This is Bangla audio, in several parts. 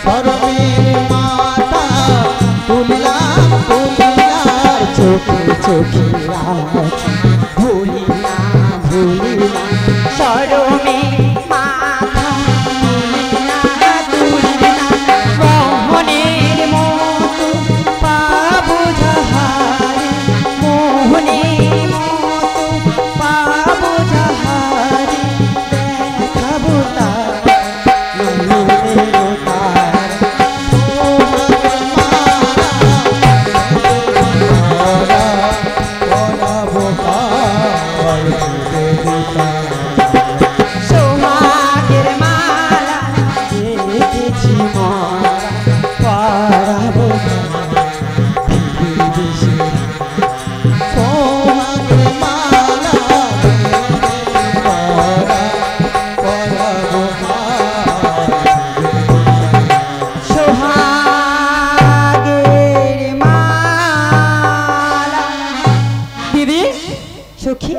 সরমের মাথা তুললাম তুলিলাম চোখে চোখে ভুলিনা ভুলিনা সরমে মাথা তুলিনা তুলিনা মোহনের মতো পাবো যাহারে মোহনের মতো পাবো যাহারে দেখাবো তার সোহাগের মালা দেখেছি পরাবো সোহাগের মালা সোহাগের মালা দিদি সখী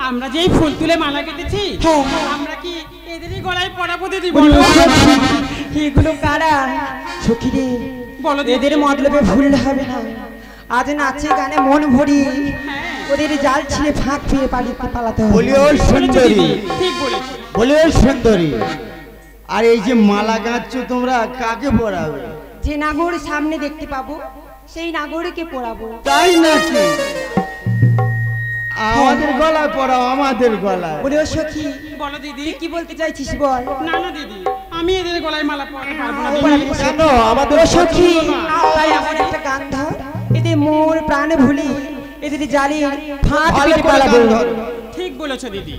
আমরা যে এই ফুল তুলে মালা কেটেছি হ্যাঁ। আমরা কি এদেরই গলায় পরাবো দিদি বলো বলো সখী, এগুলো কারা সখী রে বলো দিদি। এদের মতলবে ভুল হবে না আজ নাচে গানে মন ভরি ওদের জাল ছিঁড়ে ফাঁক পেয়ে পালাতে হবে বলিও সুন্দরী ঠিক বলেছো বলিও সুন্দরী আর এই যে মালা গাঁচ্ছ তোমরা কাকে পরাবে যে নাগর সামনে দেখতে পাবো সেই নাগরকে পরাবো তাই নাকি আমাদের গলায় পরাও আমাদের গলায় বলে ও সখী বলো দিদি কি বলতে চাইছিস বল না না দিদি আমি এদের গলায় মালা পরাতে পারবো না দিদি। কেন আমাদের ও সখী তাই তাই আমার একটা গান ধর এদের মোর প্রাণ ভুলি এদের জালি ফাঁক ভালো পেতে করে পালাবো গান ধরো। ঠিক বলেছো দিদি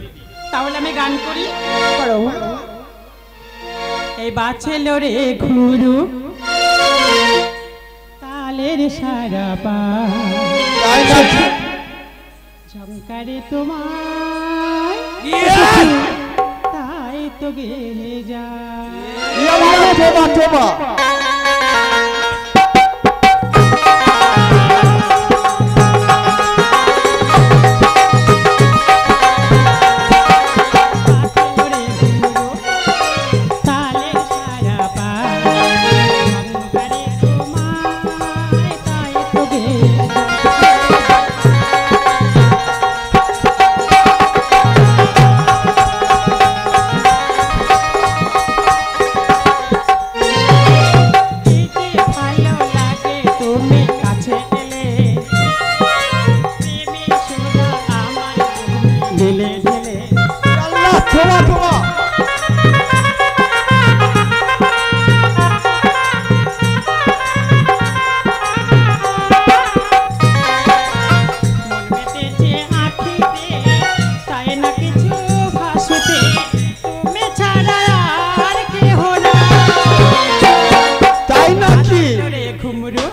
তাহলে আমি গান করি করো এই বাছেল রে ঘুরু তালের সারা পা তাই নাকি ঝঙ্কারে তোমায় তাই তো গেলে যা টোবা টোবা তালের সারা পা ঝঙ্কারে তোমায় তাই তো গেলে যা টোবা টোবা তাই নাকি ঘুমরু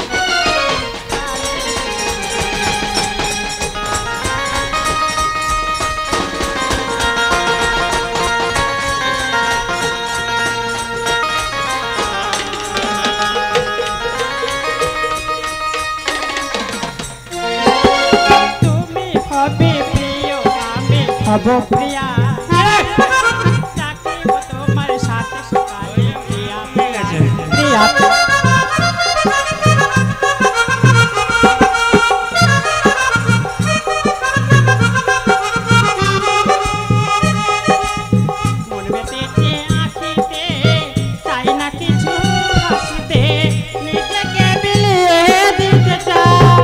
তুমি হবে প্রিয় আমি হব প্রিয়া চাকরি তোমার সাথে সকালে প্রিয়া প্রিয়া মন বেঁধেছে আঁখিতে চাই না কিছু হাসিতে নিজেকে বিলিয়ে দিতে চাই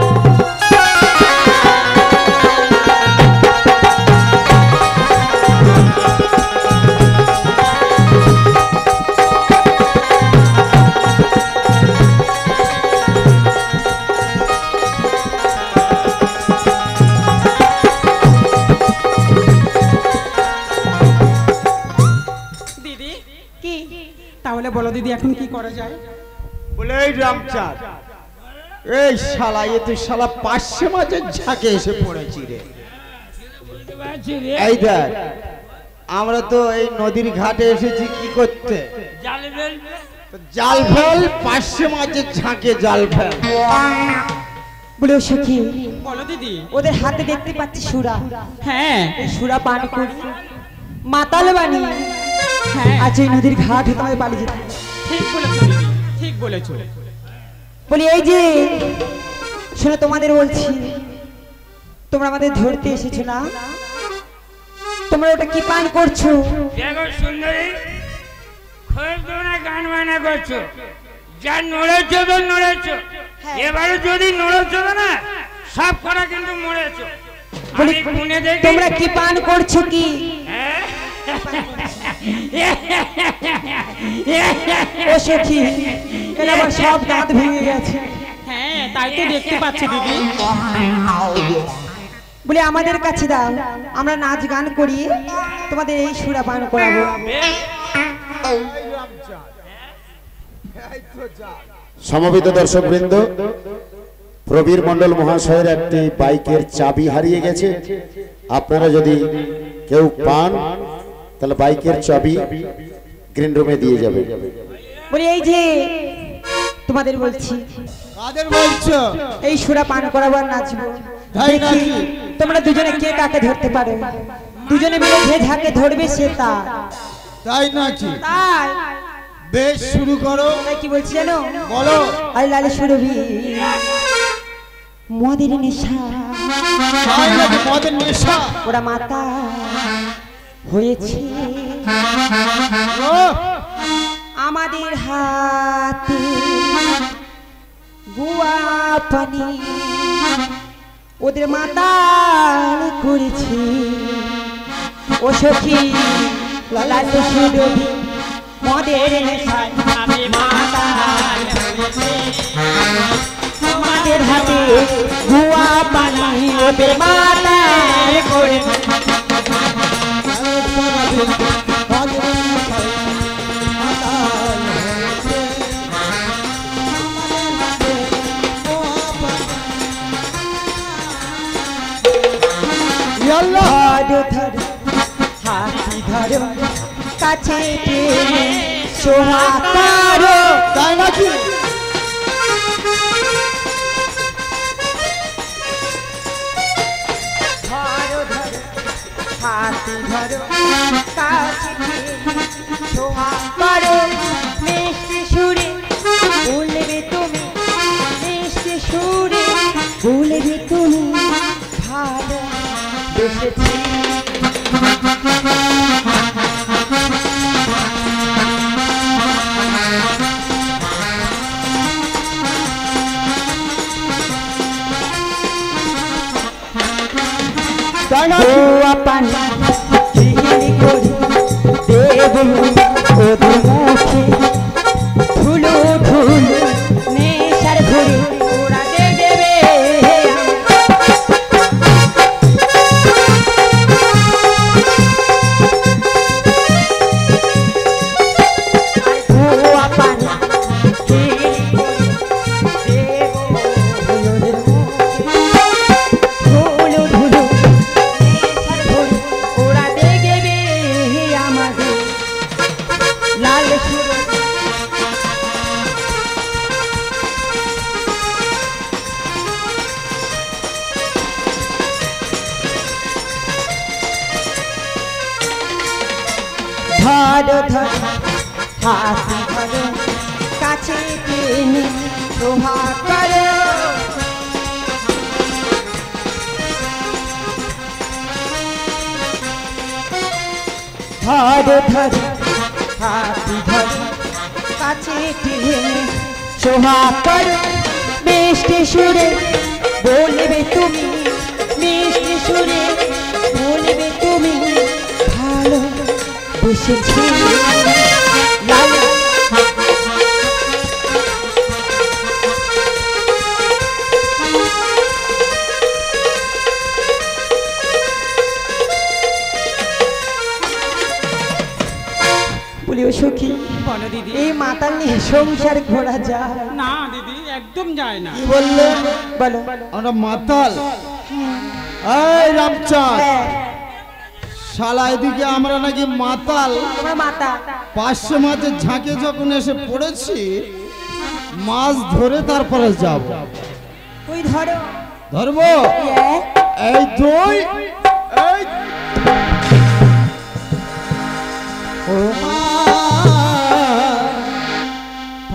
দিদি কি তাহলে বলো দিদি এখন কি করা যায় বলে এই রামচাঁদ এই শালা এ তো শালা 500 মাছের ঝাঁকে এসে পড়েছি রে এই দেখ আমরা তো এই নদীর ঘাটে এসেছি কি করতে তো জাল ফেল 500 মাছের ঝাঁকে জাল ফেল বলে ও সখী বলো দিদি ওদের হাতে দেখতে পাচ্ছি সুরা হ্যাঁ এই সুরা পান করি মাতাল বানি হ্যাঁ আর আজ এই নদীর ঘাট হতে আমায় পালিয়ে যেতে হবে। ঠিক বলেছো দিদি, ঠিক বলেছো। বলি এই যে শোনো, তোমাদের বলছি, তোমরা আমাদের ধরতে এসেছো না? তোমরা ওটা কি পান করছো? দেখো সুন্দরী, খুব তোমরা গান বায়না করছো, যা নড়েছো তো নড়েছো, এবারে যদি নড়েছো না সব করা কিন্তু মরেছো। বলি আমি গুনে দেখি তোমরা কি পান করছো কি? ও সখী, এটা আমার সব দাঁত ভেঙে গেছে। হ্যাঁ তাই তো দেখতে পাচ্ছি দিদি। বলে আমাদের কাছে দাও, আমরা নাচ গান করি, তোমাদের এই সুরা পান করাবো। সমবেত দর্শকবৃন্দ, প্রবীর মণ্ডল মহাশয়ের একটি বাইকের চাবি হারিয়ে গেছে। আপনারা যদি কেউ পান তাহলে বাইকের চাবি গ্রিন রুমে দিয়ে যাবে। বলি এই যে তোমাদের বলছি, কাদের বলছো? এই সুরা পান করাবো আর নাচবো। তাই দেখি নাকি? তোমরা দুজনে কে কাকে ধরতে পারো। দুজনে মিলে যে যাকে ধরবে সে তা। তাই নাকি? তাই বেশ, শুরু করো। তাই কি বলছি জানো? বলো। আই লালে সুরভি মদের নেশা, তাই নাকি? মদের নেশা? ওরা মাতা হয়েছে ও, আমাদের হাতে গুয়া পানি, ওদের মাতাল করেছি। ও সখী লাল সুরভি মদের নেশায় আমি মাতাল হয়েছি, আমাদের হাতে গুয়া পানি, ওদের মাতাল করেছি। ধরো ধরো হাতি ধরো, কাছে টেনে সোহা করো। তাই নাকি? ধরো ধরো হাতি ধরো, কাছে টেনে সোহা করো। মিষ্টি সুরে বলবে তুমি, মিষ্টি সুরে বলবে তুমি, ভালো বেসেছি। গোয়া পানি খিলি করি দেব ওদের মুখে, ধুলো ধুলো নেশার ঘুরে ওরা দেবে। গোয়া পানি খিলি করি দেব ওদের মুখে, ধুলো ধুলো নেশার ঘুরে ওরা দেবে আমাদের লাল সুরভি। ধরো ধরো হাতি ধরো, কাছে টেনে সোহা করো। ধরো ধরো হাতি ধরো, কাছে টেনে সোহা করো। মিষ্টি সুরে বলবে তুমি, মিষ্টি সুরে বলবে তুমি, ভালো বেসেছি। লালা বলি ও সখী, বলো দিদি। এই মাতাল নিয়ে সংসার ঘোরা যায় না দিদি, একদম যায় না। কি বললে? বলো। আমরা মাতাল? এই রামচাঁদ, হ্যাঁ, শালা এদিকে আমরা নাকি মাতাল। তোমার মাতা 500 মাছের ঝাঁকে যখন এসে পড়েছি, মাছ ধরে তারপরে যাব। তুই ধরো। ধরবো? ইয়ে, এই দুই, এই ও মা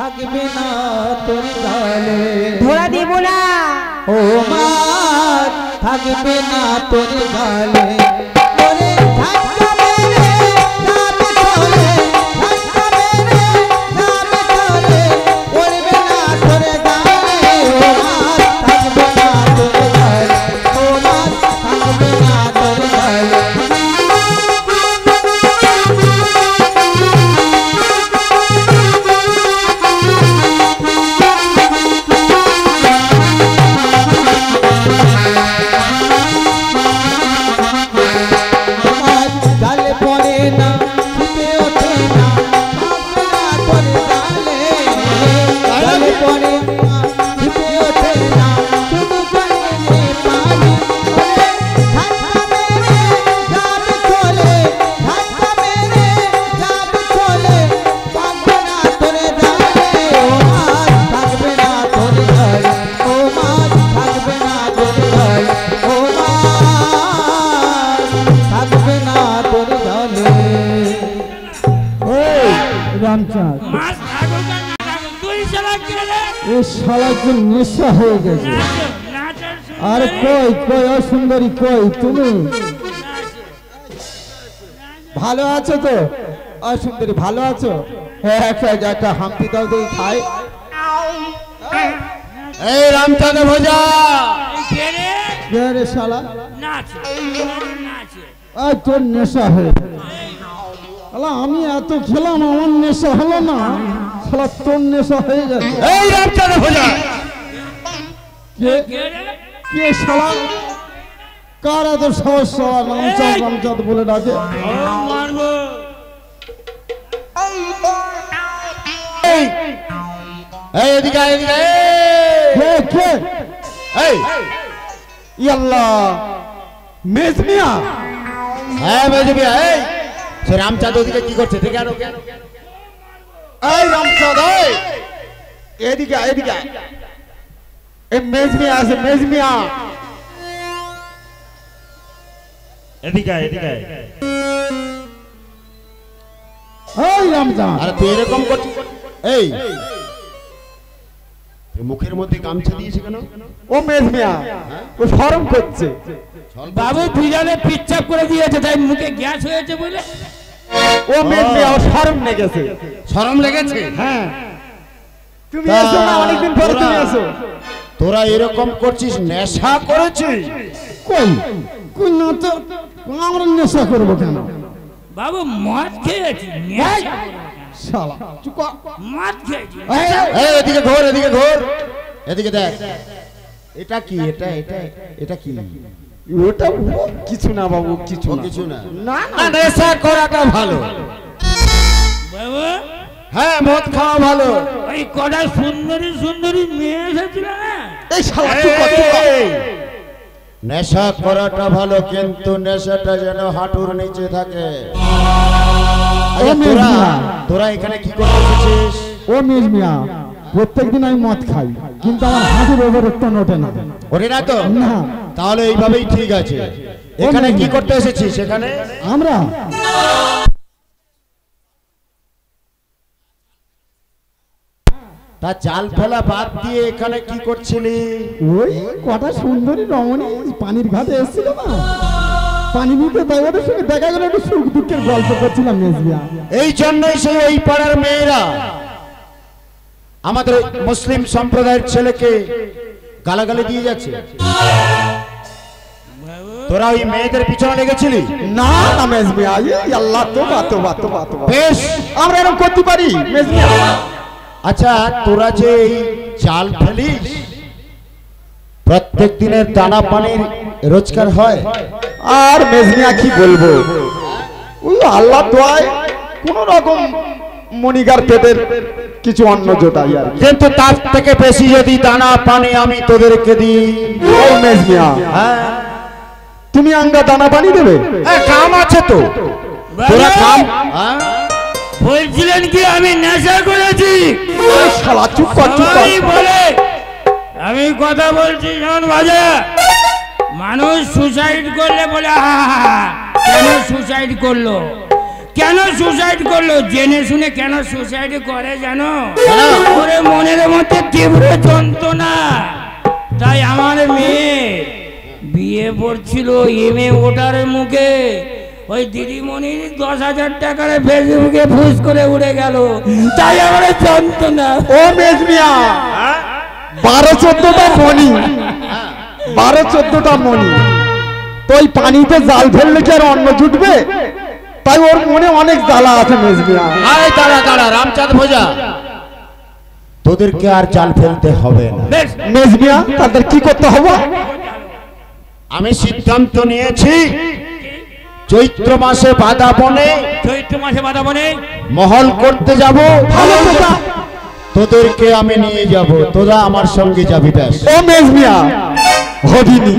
থাকবে না তোর গালে ধরা দিব না ও মাছ থাকবে না তোর গালে ওরে ধাক্কা মেরে যাবে চলে ধাক্কা মেরে যাবে চলে পড়বে না তোর গালে ও মাছ থাকবে না তোর গালে ও মাছ থাকবে না তোর গালে জালে পড়ে না ফুটে ওঠে না থাকবে না তোর গালে জালে পড়ে না ফুটে ওঠে না শুধু জলে পানি ধাক্কা মেরে যাবে চলে ধাক্কা মেরে যাবে চলে থাকবে না তোর গালে ও মাছ থাকবে না তোর গালে ও মাছ থাকবে না তোর গালে ও মাছ থাকবে না তোর গালে ওই রামচাঁদ মাছ থাকুক আর না থাকুক, তুই শালা কে রে? এ শালা যে নেশা হয়ে গেছে নাচো, নাচের সুন্দরী। আর কই কই ও সুন্দরী কই তুমি ভালো আছো তো ও সুন্দরী ভালো আছো হ্যাঁ একটা হাম্পি দাও দেখি খাই এই রামচাঁদ ভোজা এই কে রে? কে রে শালা নাচে, নাচে। ওই তোর নেশা হয়ে শালা আমি এত খেলাম আমার নেশা হলো না শালা তোর নেশা হয়ে যাচ্ছে এই রামচাঁদ ভোজা কে কে রে? কে শালা কার এত সাহস শালা রামচাঁদ রামচাঁদ বলে ডাকে ও মারবো। এই এদিকে আয়, এদিকে আয়, কে কে এই ইয়াল্লাহ মেজমিয়া হ্যাঁ মেজবি এই সে রামচাঁদ ওদিকে কি করছে ঠিক আছে এই রামচাঁদ এই এদিকে আয়, এদিকে আয়। এই মেজমিয়া আছে মেজমিয়া এদিকে আয়, এদিকে আয়। এই রামচাঁদ আরে তুই এরকম করছিস এই তুই মুখের মধ্যে গামছা দিয়েছে কেন ও মেজমিয়া ও শরম করছে বাবু বিড়ালে পিচ্ছাপ করে দিয়েছে তাই মুখে গ্যাস হয়েছে বলে। ও মেজমিয়া ও শরম লেগেছে শরম লেগেছে হ্যাঁ তুমি তা এসো না অনেকদিন পরে তুমি তোরা- এসো তোরা এরকম করছিস নেশা করেছিস কই কই না তো আমরা নেশা করবো কেন বাবু মদ খেয়েছি, নেশা করবো কেন? শালা চুপ কর। মদ খেয়েছি। এই, এই এদিকে ঘোর এদিকে ঘোর এদিকে দেখ এটা কি এটা এটা এটা কি ওটা ও কিছু না বাবু কিছু ও না কিছু না না না নেশা করাটা ভালো বাবু হ্যাঁ মদ খাওয়া ভালো ওই কটা সুন্দরী সুন্দরী মেয়ে এসেছিল না, এই শালা চুপ কর, চুপ কর। এই, নেশা করাটা ভালো কিন্তু নেশাটা যেন হাঁটুর নিচে থাকে আচ্ছা, ও মেজমিয়া। তোরা এখানে কি করতে এসেছিস ও মেজমিয়া প্রত্যেকদিন আমি মদ খাই কিন্তু আমার হাঁটুর ওপর একটা নোটে না ওরে না তো না তাহলে এইভাবেই ঠিক আছে এখানে কি করতে এসেছিস এখানে আমরা তা জাল ফেলা বাদ দিয়ে এখানে কি করছিলি ওই কটা সুন্দরী রমণী পানির ঘাটে এসেছিল না পানি নিতে তাই ওদের সঙ্গে দেখা গেল একটু সুখ দুঃখের গল্প করছিলাম মেজমিয়া এই জন্যই সেই ওই পাড়ার মেয়েরা আমাদের মুসলিম সম্প্রদায়ের ছেলেকে গালাগালি দিয়ে যাচ্ছে তোরা ওই মেয়েদের পিছনে লেগেছিলি না না মেজমিয়া এই আল্লাহ তোবা তোবা তোবা তোবা বেশ আমরা এরকম করতে পারি মেজমিয়া আচ্ছা তোরা যে এই জাল ফেলিস প্রত্যেক দিনের দানা পানির রোজগার হয় আর মেজমিয়া কি বলবো ওই আল্লাহ দোয়ায় কোন রকম মনিগার পেটের কিছু অন্ন জোটাই আর কি। কিন্তু তার থেকে বেশি যদি দানা পানি আমি তোদেরকে দিই ও মেজমিয়া হ্যাঁ তুমি আঙ্গা দানা পানি দেবে কাম আছে তো তোরা কাম হ্যাঁ? বলছিলেন কি আমি নেশা করেছি? এই শালা চুপ কর চুপ কর সবাই বলে আমি কথা বলছি শোন বাজা, মানুষ সুসাইড করলে বলে কেন সুসাইড করলো, কেন সুসাইড করলো? জেনে শুনে কেন সুসাইড করে জানো? ওরে মনের মধ্যে তীব্র যন্ত্রণা। তাই আমার মেয়ে বিয়ে পড়ছিল, এমএ ওটার মুখে ওই দিদিমণির 10,000 টাকার ফেসবুকে ফুস করে উড়ে গেল। তাই আমার যন্ত্রণা। ও মেজমিয়া 12-14টা মণি, 12-14টা মণি, তো ওই পানিতে জাল ফেললে কি আর অন্ন জুটবে? তাই ওর মনে অনেক জ্বালা আছে মেজমিয়া। আয় দাঁড়া দাঁড়া রামচাঁদ ভোজা, তোদেরকে আর জাল ফেলতে হবে না। বেশ, মেজমিয়া তাদের কি করতে হবে? আমি সিদ্ধান্ত নিয়েছি চৈত্র মাসে বাধা বনে চৈত্র মাসে বাধা বনে মহল করতে যাব। ভালো কথা। তোদেরকে আমি নিয়ে যাব, তোরা আমার সঙ্গে যাবি। ব্যাস। ও মেজমিয়া হবিনি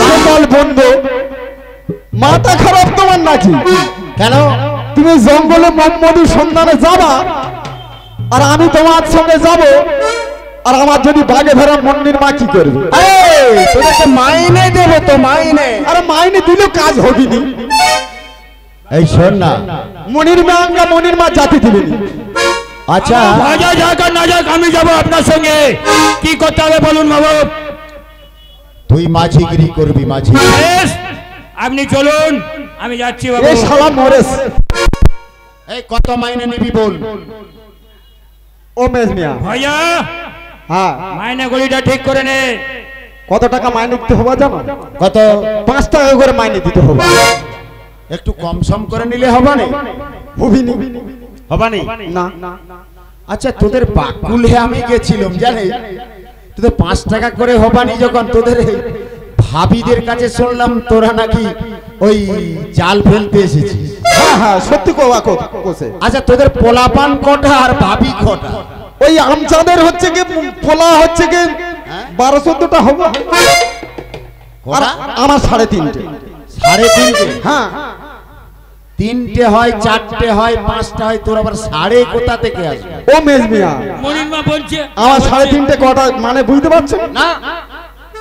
সকল বন্ধু, মাথা খারাপ তোমার নাকি? কেন? তুমি জঙ্গলে মোহাম্মদুর সন্ধানে যাবা আর আমি তোমার সঙ্গে যাব, আর আমার যদি বাঘে ধরা মন্দির মা কি করবে? এই, তোদেরকে মাইনে দেবো তো, মাইনে। আরে মাইনে দিলেও কাজ হবিনি। এই শোন না, মনির মা আমরা মনির মা জাতি দিবেনি। আচ্ছা ভাজা যাক আর না যাক আমি যাবো আপনার সঙ্গে। কি করতে হবে বলুন বাবু? তুই মাঝিগিরি করবি, মাঝি। বেশ, আপনি চলুন, আমি যাচ্ছি বাবু। এই শালা মরেস। এই কত মাইনে নিবি বল? ও মেজমিয়া, ভাইয়া হ্যাঁ মাইনে গলিটা ঠিক করে নে। কত টাকা মাইনে দিতে হবে জানো? কত? 5 টাকা করে মাইনে দিতে হবে। একটু কম সম করে নিলে হবে না? হবিনি হবে না? না। আচ্ছা তোদের বাকুলে আমি গেছিলাম জানিস, তোদের 5 টাকা করে হবানি যখন, তোদের এই ভাবিদের কাছে শুনলাম তোরা নাকি ওই জাল ফেলতে এসেছিস। হ্যাঁ হ্যাঁ সত্যি কোসে। আচ্ছা তোদের পোলাপান কটা আর ভাবি কটা? ওই আমচাঁদের হচ্ছে কি পোলা হচ্ছে কি 12-14টা হবে, আর কটা? আমার 3.5। 3.5? হ্যাঁ 3টে হয়, 4টে হয়, 5টা হয়, তোর আবার 3.5 কোথা থেকে আসবে? ও মেজমিয়া মনির মা বলছে আমার 3.5 কটা মানে বুঝতে পারছেন না।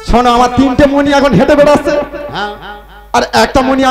শোনো, আমার 3টে মণি এখন হেঁটে বেড়াচ্ছে, হ্যাঁ, আর একটা মণি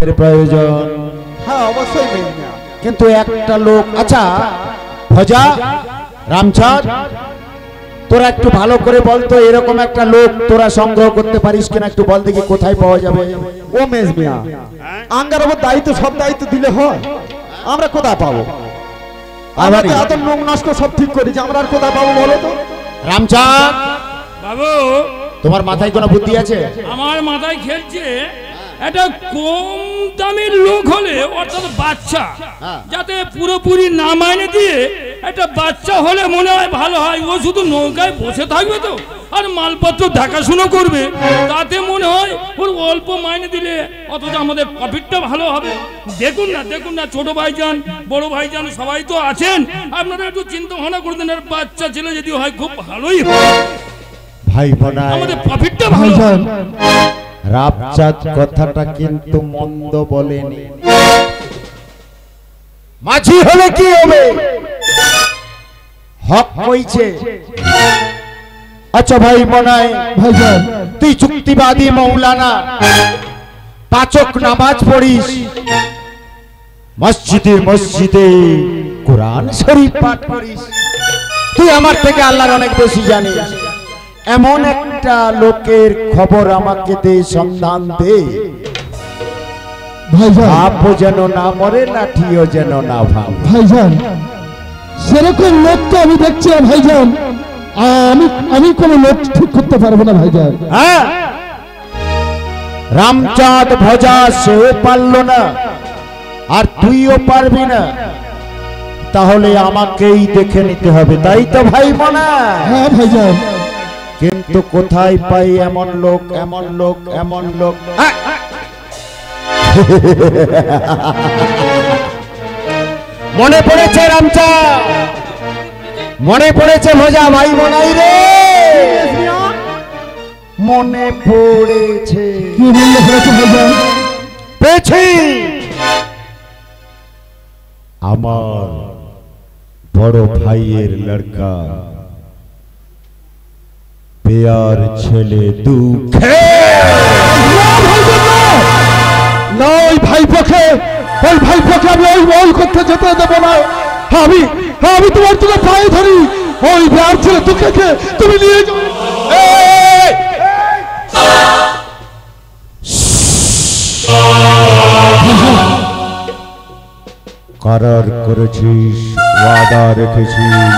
লোকের প্রয়োজন। হ্যাঁ অবশ্যই মেজ মিয়া। কিন্তু একটা লোক, আচ্ছা ভজা, রামচাঁদ, তোরা একটু ভালো করে বলতো এরকম একটা লোক তোরা সংগ্রহ করতে পারিস কিনা, একটু বল দেখি কোথায় পাওয়া যাবে। ও মেজ মিয়া, আঙ্গার ওপর দায়িত্ব, সব দায়িত্ব দিলে হয়, আমরা কোথায় পাবো? আমরা তো এত নোং নষ্ট সব ঠিক করেছি, আমরা আর কোথায় পাবো বলো তো? রামচাঁদ, বাবু তোমার মাথায় কোনো বুদ্ধি আছে? আমার মাথায় খেলছে একটা কম দামের লোক হলে, অর্থাৎ বাচ্চা, যাতে পুরোপুরি না মাইনে দিয়ে একটা বাচ্চা হলে মনে হয় ভালো হয়। ও শুধু নৌকায় বসে থাকবে তো, আর মালপত্র দেখাশুনো করবে, তাতে মনে হয় ওর অল্প মাইনে দিলে অথচ আমাদের প্রফিটটা ভালো হবে। দেখুন না ছোট ভাইজান, বড় ভাইজান সবাই তো আছেন, আপনারা একটু চিন্তা ভাবনা করে দেন। আর বাচ্চা ছেলে যদি হয় খুব ভালোই হয়, ভাই বোনাই, আমাদের প্রফিটটা ভালো। রামচাঁদ কথাটা কিন্তু মন্দ বলেনি। মাঝি হলে কি হবে, হক কইছে। আচ্ছা ভাই বোনাই, ভাইজান তুই চুক্তিবাদী মৌলানা, পাঁচক নামাজ পড়িস, মসজিদে কোরআন শরীফ পাঠ করিস, তুই আমার থেকে আল্লাহর অনেক বেশি জানিস। এমন একটা লোকের খবর আমাকে দে, সন্ধান দে। ভাইজান, আপও যেন না মরে, লাঠিও যেন না ভাঙে। ভাইজান সেরকম লোক তো আমি দেখছি না ভাইজান, আমি কোনো লোক ঠিক করতে পারবো না ভাইজান। হ্যাঁ, রামচাঁদ ভজা সেও পারল না, আর তুইও পারবি না, তাহলে আমাকেই দেখে নিতে হবে, তাই তো ভাই মনা? হ্যাঁ ভাইজান। কিন্তু কোথায় পাই এমন লোক, এমন লোক, এমন লোক? মনে পড়েছে রামচাঁদ, মনে পড়েছে ভজা ভাই মনাই রে, মনে পড়েছে। কি মনে পড়েছে ভাইজান? পেয়েছি, আমার বড় ভাইয়ের লড়কা, পেয়ার ছেলে দুঃখে। না ওই ভাইপোকে আমি ওই করতে যেতে দেবো না। আমি তোমার তোকে পায়ে ধরি, ওই বিয়ার ছেলে তোকে তুমি নিয়ে যাও। করার করেছিস, ওয়াদা রেখেছিস,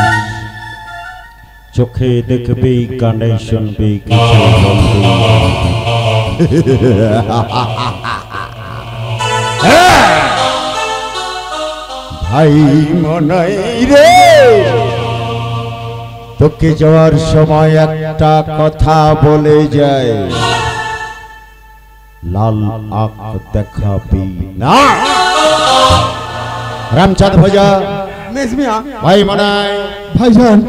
চোখে দেখবি, কানে শুনবি, কিছু বলবি। ভাই মনাই রে, তোকে যাওয়ার সময় একটা কথা বলে যায়, লাল আঁখ দেখাবি না। রামচাঁদ ভজা, মেজ মিয়া, ভাই মনাই, ভাইজান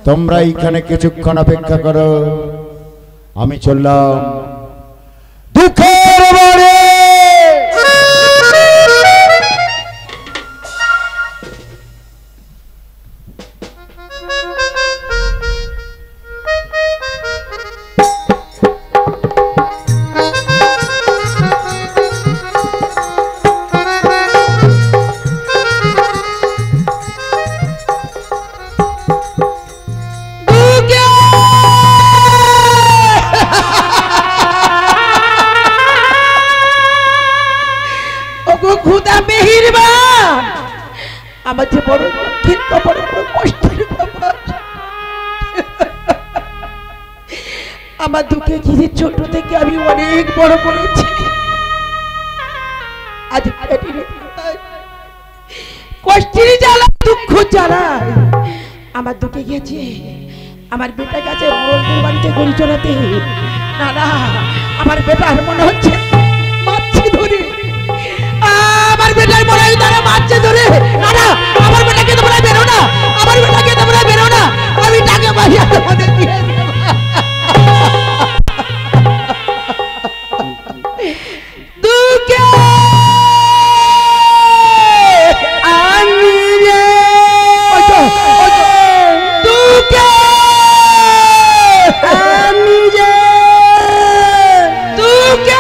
তোমরা এইখানে কিছুক্ষণ অপেক্ষা করো, আমি চললাম দুঃখের বাড়ি। আমার যে বড় দুঃখের খবর, বড় কষ্টের খবর। আমার দুঃখে ঘিরে ছোট থেকে আমি অনেক বড় করেছি, আজ কষ্টের জ্বালা, দুঃখ জ্বালা আমার দুঃখে গেছে। আমার বেটা গেছে মোড়লদের বাড়িতে গরু চড়াতে। না, আমার বেটার মনে হচ্ছে মারছে ধরে, আমার বেটার মনে হয় তারা মারছে ধরে। না, আমার বেটাকে তোমরা বেরো না, আমার বেটাকে তোমরা বেরো না, আমি টাকা পয়সা তোমাদের দিয়ে দেব। দুঃখে আমি রে, দুঃখে আমি রে, দুঃখে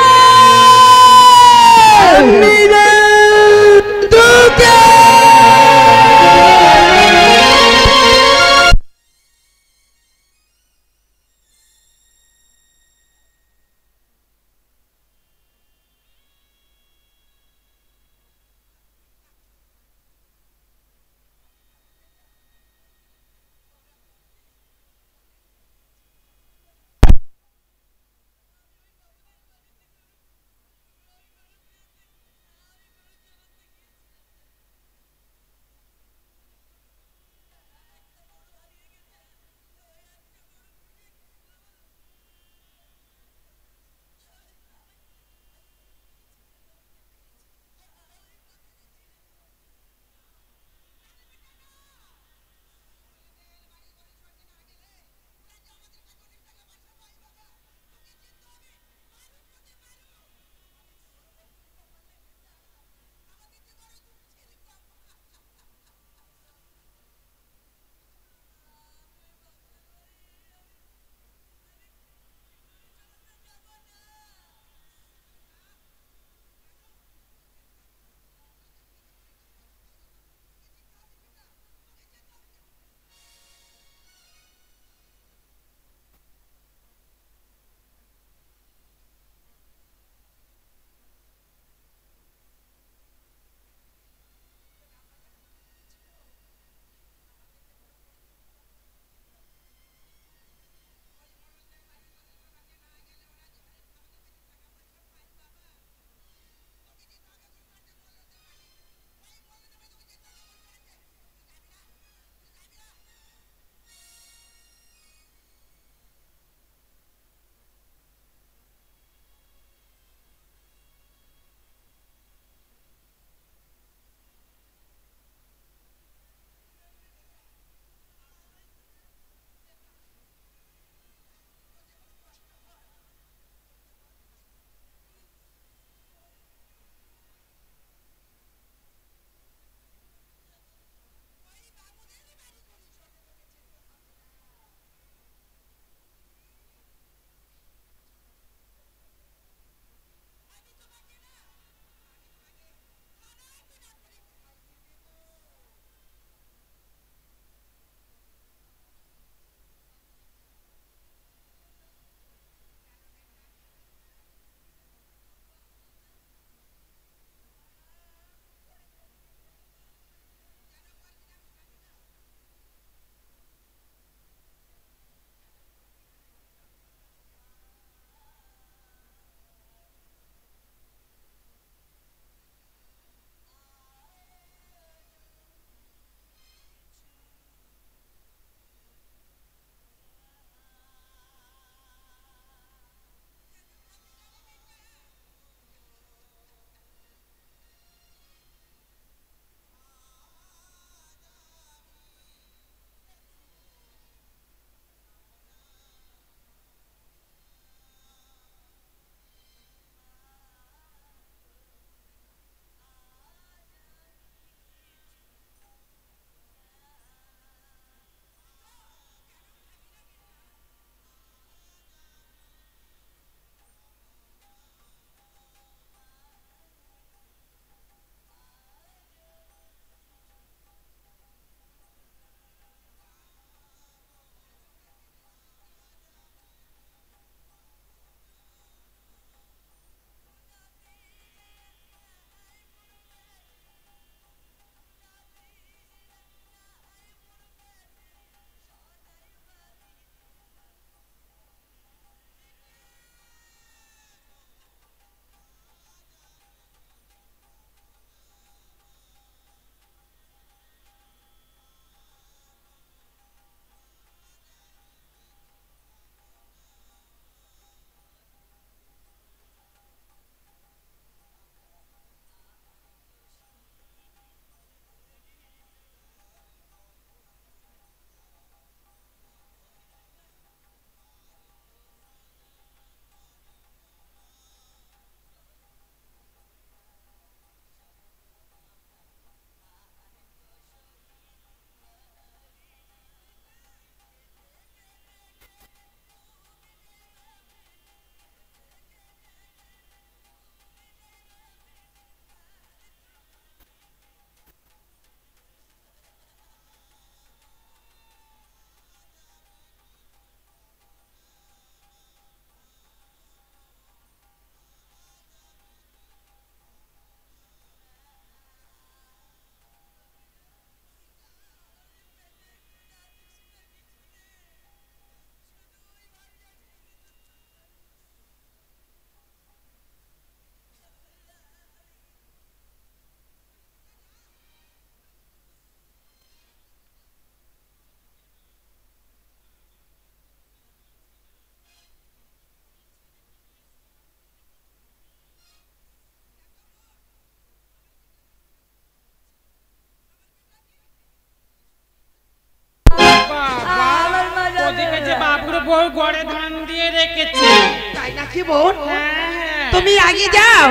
বউ গড়ে ধান দিয়ে রেখেছে। তাই নাকি বোন? হ্যাঁ। তুমি আগে যাও,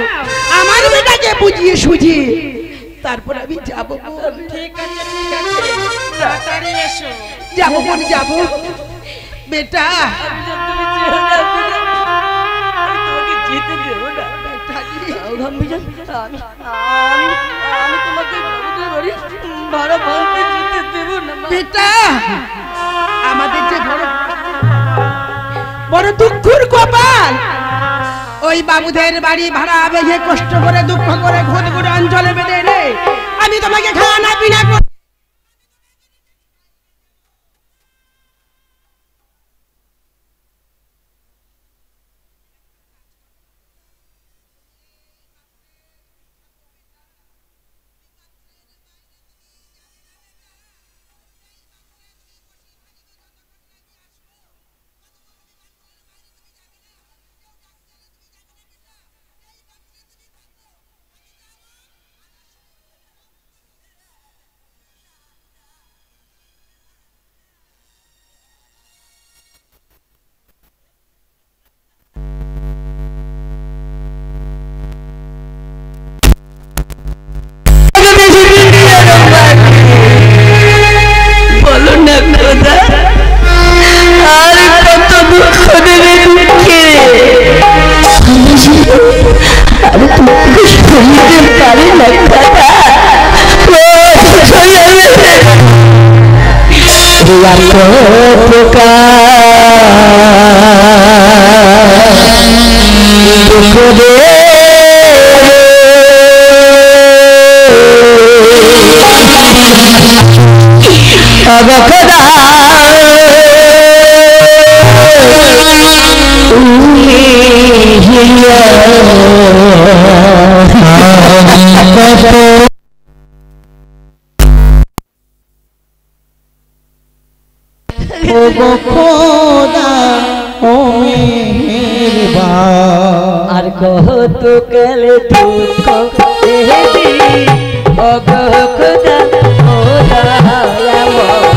আমার বেটাকে বুঝিয়ে সুঝিয়ে তারপর আমি যাবো বোন। ঠিক আছে ঠিক আছে, তাড়াতাড়ি এসো। যাবো বোন যাবো। বেটা তোমাকে যেতে দেবো না। গাম্ভীর্য, আমি তোমাকে ভাড়া ভাঙতে যেতে দেবো না। বেটা আমাদের যে বড় দুঃখের কপাল, ওই বাবুদের বাড়ি ভাড়া বেঁধে কষ্ট করে দুঃখ করে ঘুরে অঞ্চলে বেঁধে রে আমি তোমাকে খাওয়ানা পিনা করে বলো না খোদা, আর কত দুঃখ দেবে দুঃখে। আমি তোমাকে সইতে পারি না খোদা। ও গো খোদা ও মেহেরবান, আর কত কালে দুঃখ দেবি ও গো খোদা ও দয়াময়।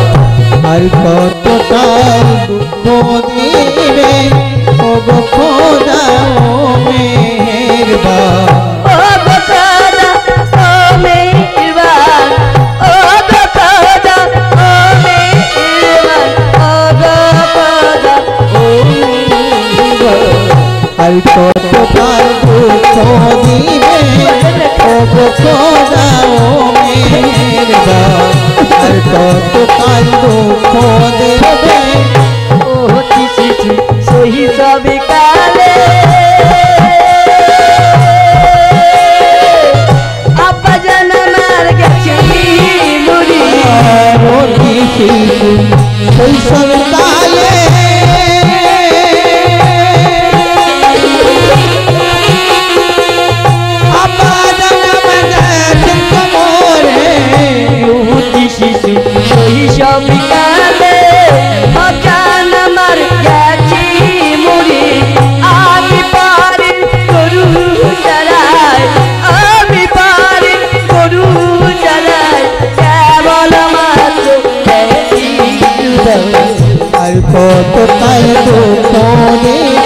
আর কত কাল দুঃখ দিবে ও গো খোদা ও মেহেরবান। ও গো খোদা ও মেহেরবান, ও গো খোদা ও মেহেরবান, ও গো খোদা ও মেহেরবান। আর কত কাল দুঃখ দিবে ও গো খোদা ও মেহেরবান। আর কত কাল দুঃখ দেবে ও শিশু সহি সবে কালে আব্বা জান মার গেছে মুড়ি। মরি শিশু শৈশব কালে আব্বা জন্ম গেছেন কোমরে। শিশু সহি সবে কালে অজান মার গেছে মুড়ি। আমি পারি গরু চালায়, আমি পারি গরু চালায়, কেবল মাত্র গেছি দুধ। আর কত কাল দুঃখ দিবে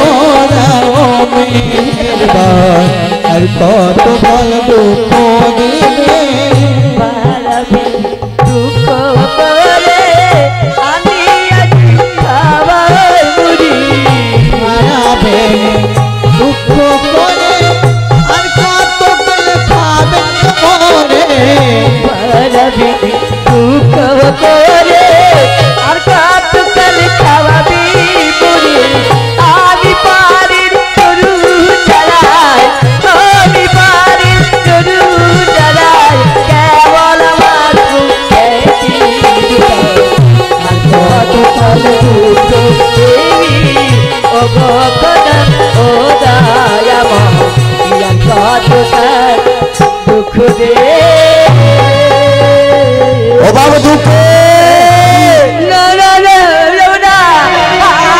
ও খোদা ও মেহেরবান। আর কত কাল দুঃখ দিবে বাড়াবি দুঃখ করে আমি আজ খাবার মুড়ি। হারাবে দুঃখ করে আর কত কাল খাবে করে। বাড়াবি দুঃখ করে আর কত কাল খাওয়াবি মুড়ি। আমি পারি গরু চালায়, আমি পারি গরু চালায়, কেবল মাত্র গেছি দুধ। আর কত কাল দুঃখ দেবি ও গো খোদা ও দয়াময়। আর কত কাল দুঃখ দে ও বাবু দুঃখ না না না যাবো না,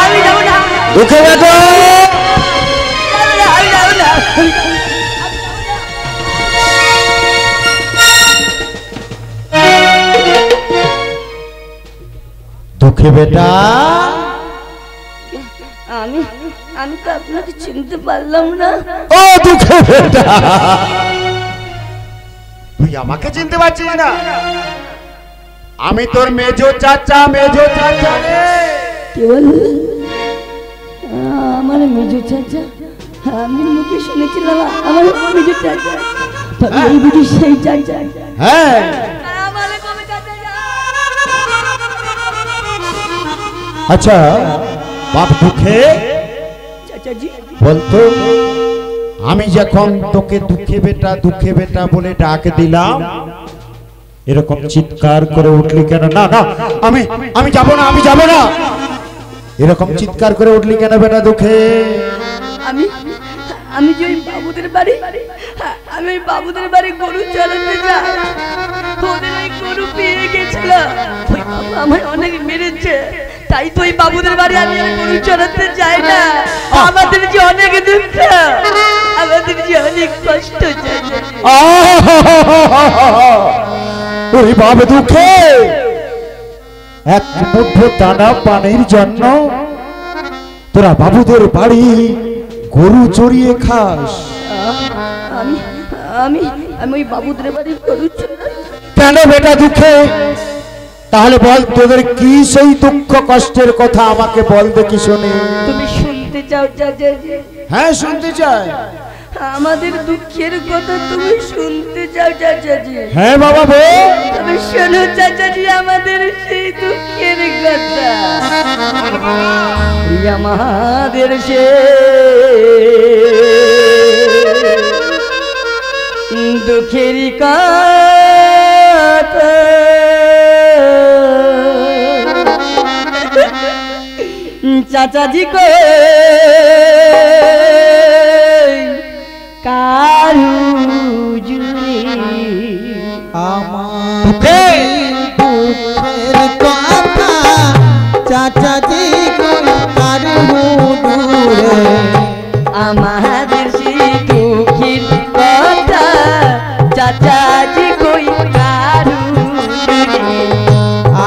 আমি যাবো না, দুঃখে বেটো আমি যাবো না। দুঃখে দুঃখে বেটা, আমি আমি তো আপনাকে চিনতে পারলাম না। ও দুঃখে বেটা, তুই আমাকে চিনতে পারছিস না? আমি তোর মেজো চাচা, মেজো চাচা রে। কি বললি? আমার মেজো চাচা? আমি মুখে শুনেছিলাম আমার মেজো চাচা, তবে এই বুঝি সেই চাচা? হ্যাঁ, আচ্ছা বাপ দুঃখে চাচাজি বলতো, আমি যখন তোকে দুঃখে বেটা বলে ডাক দিলাম, এরকম চিৎকার করে উঠলি কেন? না না, আমি যাব না, আমি যাব না। এরকম চিৎকার করে উঠলি কেন বেটা দুঃখে? আমি আমি যে ওই বাবুদের বাড়ি, আমি ওই বাবুদের বাড়ি গরু চড়াতে যাই, ওদের ওই গরু পেয়ে গেছিল, ওই বাবু আমায় অনেক মেরেছে, তাই তো ওই বাবুদের বাড়ি আমি আর গরু চড়াতে যাই না। আমাদের যে অনেক দুঃখ, আমাদের যে অনেক কষ্ট চাচা। ওই বাপ দুঃখে, এক মুঠো দানা পানির জন্য তোরা বাবুদের বাড়ি গরু চড়িয়ে খাস? আমি আমি আমি ওই বাবুদের বাড়ি গরু চড়াই। কেন বেটা দুঃখে? তাহলে বল, তোদের কি সেই দুঃখ কষ্টের কথা আমাকে বল দেখি শুনি। তুমি শুনতে চাও চাচাজি? হ্যাঁ, শুনতে চাই। আমাদের দুঃখের কথা তুমি শুনতে চাও চাচাজি? হ্যাঁ বাবা বল। তবে শোনো চাচাজি আমাদের সেই দুঃখের কথা। এই আমাদের সে দুঃখের কথা চাচাজি কো কারু জুড়ে আমার দুঃখের কথা চাচাজি কার দূরে, আমাদের সেই দুঃখের কথা চাচাজি কই কারু জুড়ে।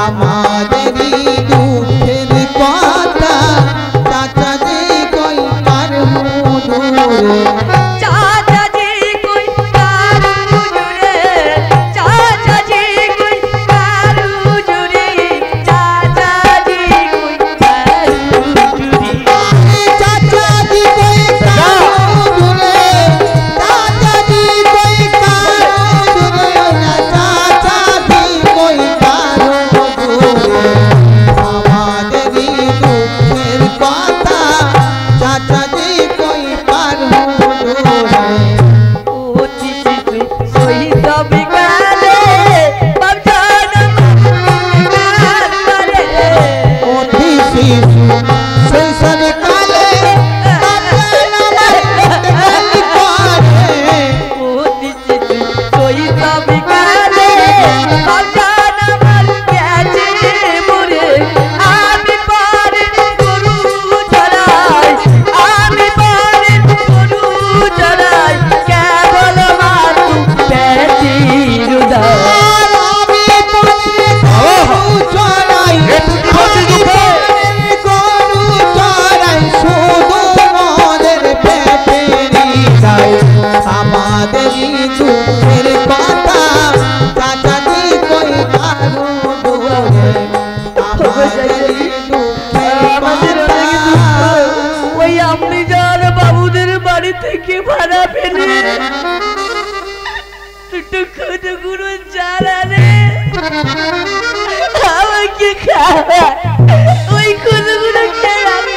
আমাদের দুঃখের কথা চাচাজি কই কার দূরে। চাচাজি কই কারু জুড়ে, চাচাজি কই কারু জুড়ে, চাচাজি কই কারু জুড়ে। চাচাজি কই কার দূরে, চাচাজি কই কার দূরে, চাচাজি কই কার দূরে। আমাদের দুঃখের কথা চাচাজি কই কার দূরে। অতি শিশু সহিত বিকালে বাপজন গান করে। অতি শিশু শৈশবে কালে বাপজন আমার গান করে। অতি শিশু সহিত বিকালে বাপজন আমার গেছে মরে। আমি পারে গরু চড়াই, আমি পারে গরু চড়াই, কেবল মাতু পেটির উদয়। আর আমি পথে গরু চড়াই, আমি পথে গরু চড়াই, শুধু মোদের পেটেরই চাই। আমাদের দুঃখের কথা চাচাজি কই কার দূরে। আমাদের দুঃখের আমাদের অনেক দুঃখ। কথা ওই আপনি যার বাবুদের বাড়ি থেকে ভাড়া পেলে দুটো খুদগুলো জ্বালালে আমাকে খাওয়া, ওই খুদগুলো খেয়ে আমি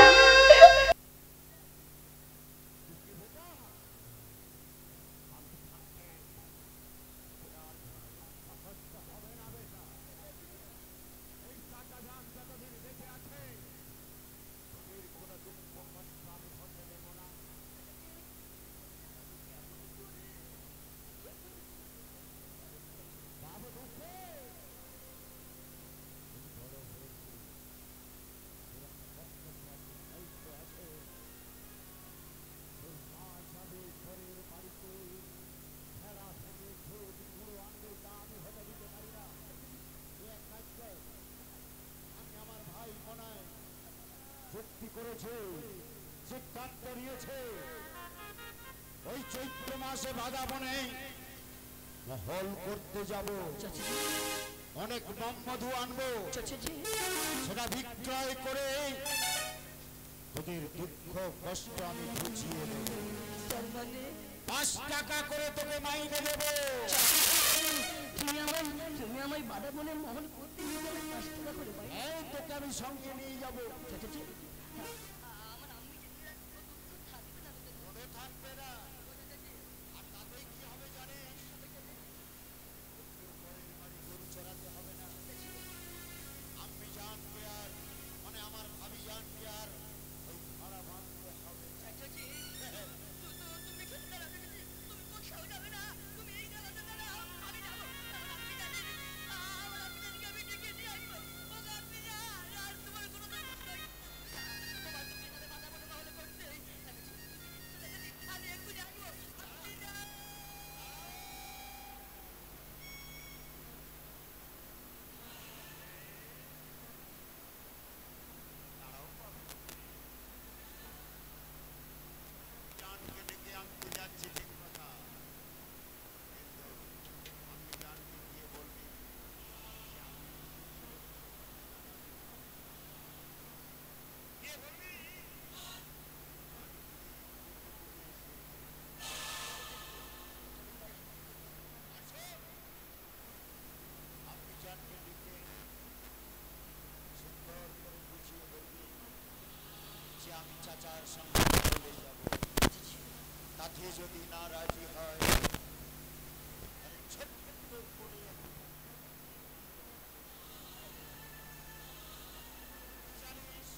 করেছে, সিদ্ধান্ত নিয়েছে ওই চৈত্র মাসে বাধা বনে মহল করতে যাব, অনেক মধু আনবো, সেটা বিক্রয় করে তোদের দুঃখ কষ্ট আমি বুঝিয়ে দেব। 5 টাকা করে তোকে মাইনে দেব। তুমি আমায় বাধা বনে মহল করতে নিয়ে যাবে 5 টাকা করে ভাই। এই তোকে আমি সঙ্গে নিয়ে যাবো। মনে থাকবে না। আর তাতে কি হবে জানিস? গরু চড়াতে হবে না। আমি জানবে আর মানে আমার ভাবি জানবে আর ওই ভাড়া বাঁধতে হবে। আমি চাচার সঙ্গে চলে যাব, তাতে যদি না রাজি হয় ছোট্ট করে জানিস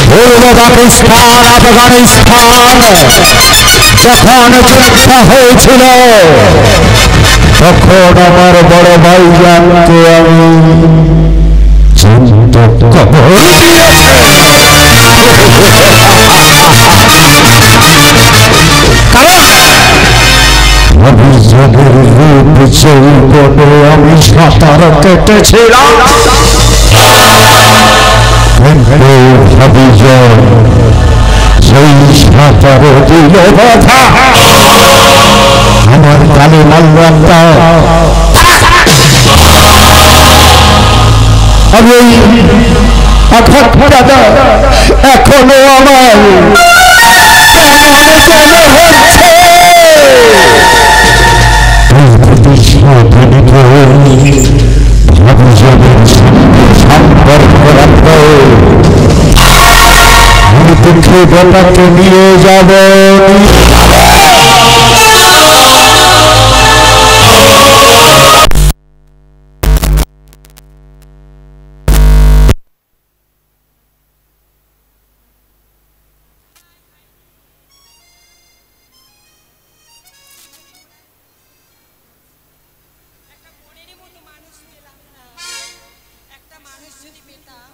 পূর্ব পাকিস্তান, আফগানিস্তান যখন যুদ্ধ হয়েছিল তখন আমার বড় ভাইজানকে আমি চিন্তা খবর দিয়েছি। অভিযোগের রূপ চৌবনে আমি সাঁতার কেটেছিলাম, অভিযোগ সেই সাঁতারে দিল বাধা, আমার কালে মাল্লাটা আমি দাদা এখনো আমার সম্পর্ক রাখবো, আমি দুঃখে বেটাকে নিয়ে যাব। একটা মনেরই মতো মানুষ পেলাম না, একটা মানুষ যদি পেতাম